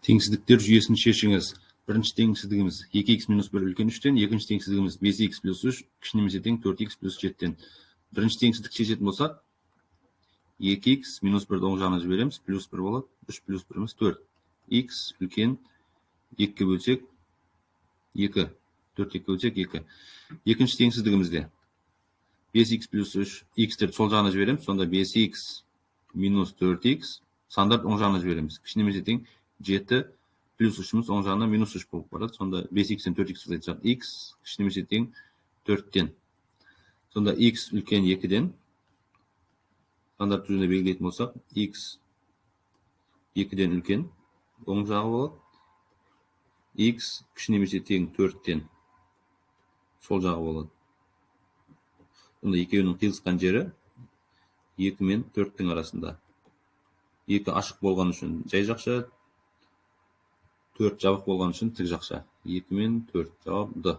Теңсіздіктер жүйесін шешіңіз. Бірінші теңсіздігіміз 2х минус 1 үлкен 3-тен, екінші теңсіздігіміз 5х плюс 3 кіші немесе тең 4х плюс 7-тен. Бірінші теңсіздік шешетін болсақ, 2х минус 1-ді оң жағына жібереміз, плюс 1 болады, 3 плюс 1-іміз 4. Х үлкен 2-ге бөлсек 2, 4-ге бөлсек 2. Екінші теңсіздігімізде 5х плюс 3, х-терді сол жағына жібереміз, сонда 5х минус 4х сандарды оң жағына жібереміз. Кіші немесе тең 7 плюс 3-іміз оң жағына минус 3 болып барады. Сонда 5х-тен 4х айтсақ, х кіші немесе тең 4-тен. Сонда х үлкен 2-ден. Стандарт түрінде белгілейтін болсақ, х 2-ден үлкен оң жағы болады. Х кіші немесе тең 4-тен сол жағы болады. Сонда екеуінің қиылысқан жері 2 мен 4-тің арасында. 2 ашық болған үшін жай жақша, 4 жабық болған үшін тік жақша. 2 мен 4 жауап Д.